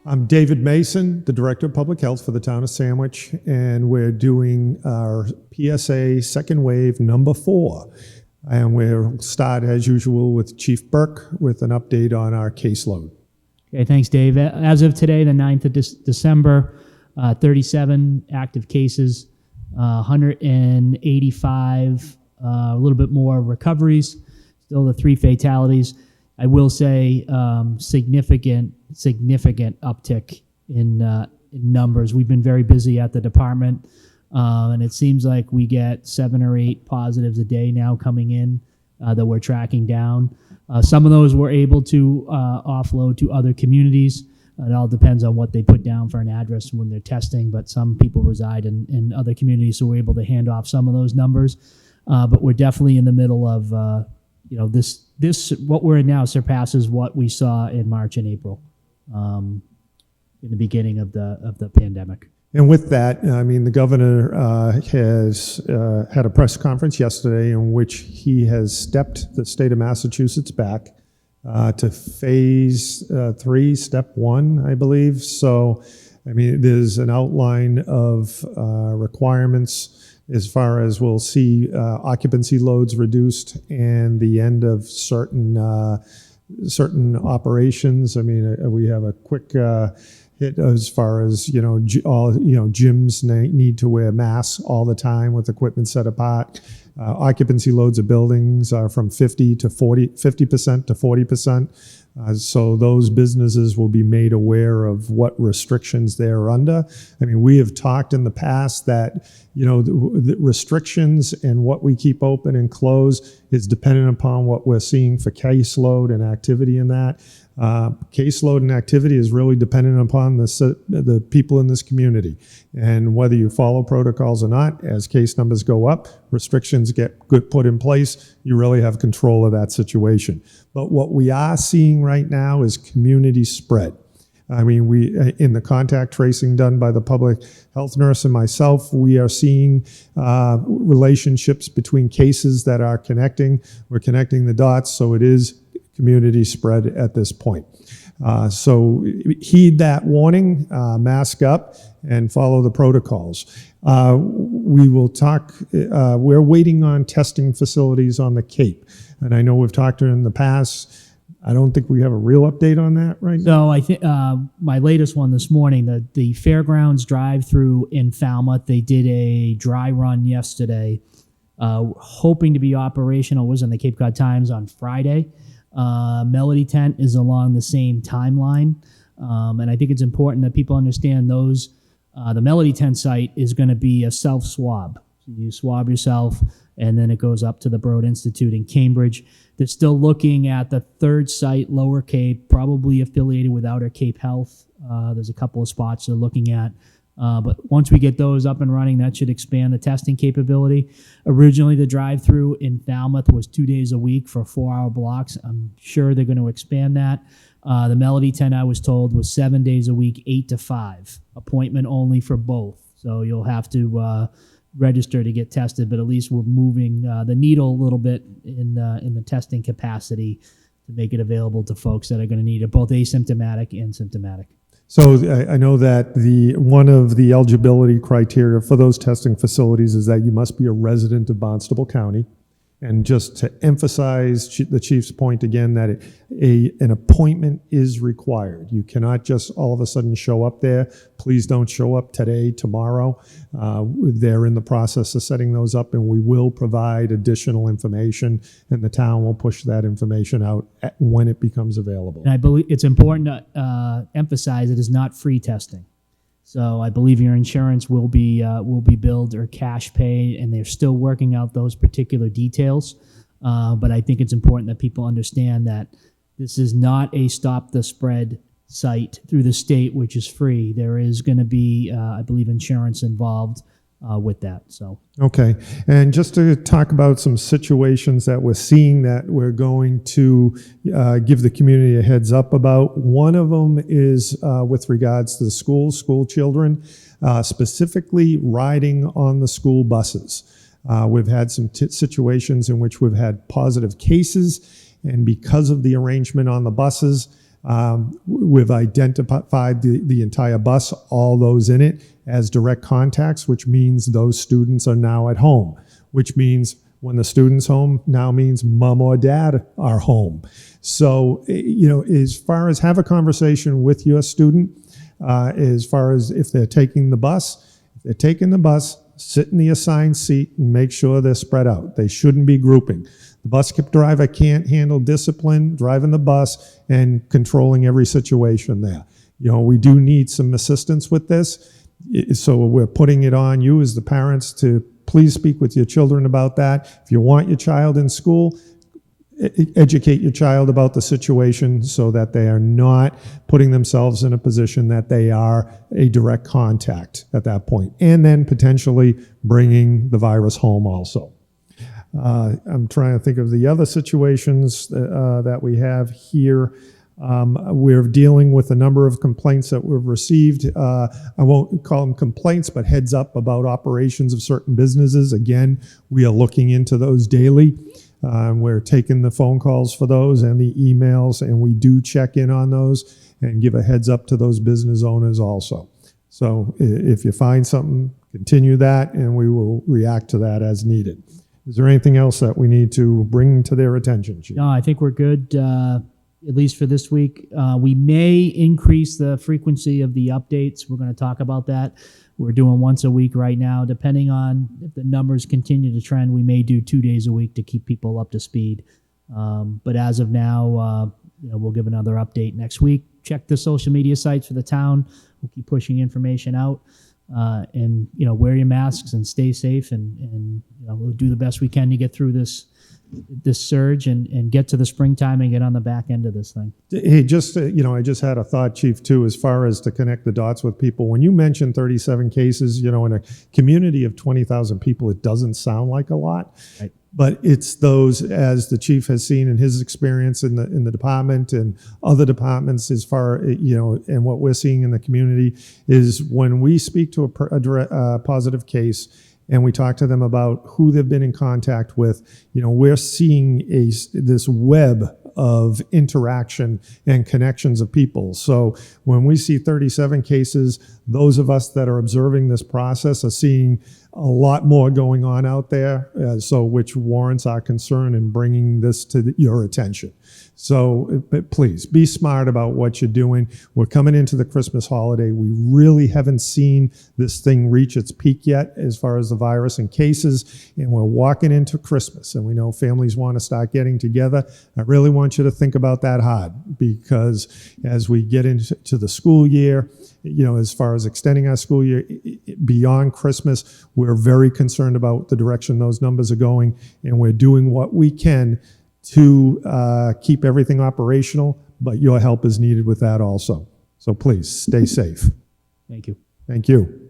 I'm David Mason, the Director of Public Health for the town of Sandwich, and we're doing our PSA second wave number 4. And we'll start, as usual, with Chief Burke with an update on our caseload. Okay, thanks, Dave. As of today, the 9th of December, 37 active cases, 185, a little bit more recoveries, still the 3 fatalities. I will say significant uptick in numbers. We've been very busy at the department, and it seems like we get 7 or 8 positives a day now coming in that we're tracking down. Some of those we're able to offload to other communities. It all depends on what they put down for an address when they're testing, but some people reside in other communities, so we're able to hand off some of those numbers. But we're definitely in the middle of this what we're in now surpasses what we saw in March and April, in the beginning of the pandemic. And with that, I mean, the governor has had a press conference yesterday in which he has stepped the state of Massachusetts back to phase 3, step 1, I believe. So, I mean, there's an outline of requirements as far as we'll see occupancy loads reduced and the end of certain operations. I mean, we have a quick hit as far as gyms need to wear masks all the time with equipment set apart. Occupancy loads of buildings are from 50% to 40%. So those businesses will be made aware of what restrictions they're under. I mean, we have talked in the past that, the restrictions and what we keep open and close is dependent upon what we're seeing for caseload and activity in that. Caseload and activity is really dependent upon the people in this community. And whether you follow protocols or not, as case numbers go up, restrictions get put in place, you really have control of that situation. But what we are seeing right now is community spread. I mean, in the contact tracing done by the public health nurse and myself, we are seeing relationships between cases that are connecting. We're connecting the dots, so it is community spread at this point. So heed that warning, mask up, and follow the protocols. We will talk, we're waiting on testing facilities on the Cape. And I know we've talked in the past. I don't think we have a real update on that right now. So I think my latest one this morning, the Fairgrounds drive-through in Falmouth, they did a dry run yesterday, hoping to be operational, was in the Cape Cod Times on Friday. Melody Tent is along the same timeline, and I think it's important that people understand those. The Melody Tent site is going to be a self-swab. So you swab yourself, and then it goes up to the Broad Institute in Cambridge. They're still looking at the third site, Lower Cape, probably affiliated with Outer Cape Health. There's a couple of spots they're looking at. But once we get those up and running, that should expand the testing capability. Originally, the drive-through in Falmouth was 2 days a week for 4-hour blocks. I'm sure they're going to expand that. The Melody Tent, I was told, was 7 days a week, 8 to 5. Appointment only for both. So you'll have to register to get tested, but at least we're moving the needle a little bit in the testing capacity to make it available to folks that are going to need it, both asymptomatic and symptomatic. So I know that one of the eligibility criteria for those testing facilities is that you must be a resident of Barnstable County. And just to emphasize the chief's point again, that an appointment is required. You cannot just all of a sudden show up there. Please don't show up today, tomorrow. They're in the process of setting those up, and we will provide additional information, and the town will push that information out when it becomes available. And I believe it's important to emphasize it is not free testing. So I believe your insurance will be billed or cash paid, and they're still working out those particular details. But I think it's important that people understand that this is not a stop the spread site through the state, which is free. There is going to be, I believe, insurance involved with that. So okay, and just to talk about some situations that we're seeing that we're going to give the community a heads up about. One of them is with regards to the school children, specifically riding on the school buses. We've had some situations in which we've had positive cases, and because of the arrangement on the buses, We've identified the entire bus, all those in it, as direct contacts, which means those students are now at home, which means when the student's home now means mom or dad are home. So, as far as have a conversation with your student, as far as if they're taking the bus, sit in the assigned seat and make sure they're spread out. They shouldn't be grouping. The bus driver can't handle discipline, driving the bus and controlling every situation there. We do need some assistance with this. So we're putting it on you as the parents to please speak with your children about that. If you want your child in school, educate your child about the situation so that they are not putting themselves in a position that they are a direct contact at that point, and then potentially bringing the virus home also. I'm trying to think of the other situations that we have here. We're dealing with a number of complaints that we've received. I won't call them complaints, but heads up about operations of certain businesses. Again, we are looking into those daily. We're taking the phone calls for those and the emails, and we do check in on those and give a heads up to those business owners also. So if you find something, continue that, and we will react to that as needed. Is there anything else that we need to bring to their attention, Chief? No, I think we're good, at least for this week. We may increase the frequency of the updates. We're going to talk about that. We're doing once a week right now. Depending on if the numbers continue to trend, we may do 2 days a week to keep people up to speed. But as of now, we'll give another update next week. Check the social media sites for the town. We'll keep pushing information out. And wear your masks and stay safe, and we'll do the best we can to get through this surge and get to the springtime and get on the back end of this thing. Hey, I just had a thought, Chief, too, as far as to connect the dots with people. When you mentioned 37 cases, in a community of 20,000 people, it doesn't sound like a lot. Right. But it's those, as the chief has seen in his experience in the department and other departments, as far and what we're seeing in the community is when we speak to a positive case and we talk to them about who they've been in contact with, we're seeing this web of interaction and connections of people. So when we see 37 cases, those of us that are observing this process are seeing a lot more going on out there, which warrants our concern in bringing this to your attention. So please be smart about what you're doing. We're coming into the Christmas holiday. We really haven't seen this thing reach its peak yet as far as the virus and cases, and we're walking into Christmas, and we know families want to start getting together. I really want you to think about that hard, because as we get into the school year, as far as extending our school year beyond Christmas, we're very concerned about the direction those numbers are going, and we're doing what we can to keep everything operational, but your help is needed with that also. So please stay safe. Thank you. Thank you.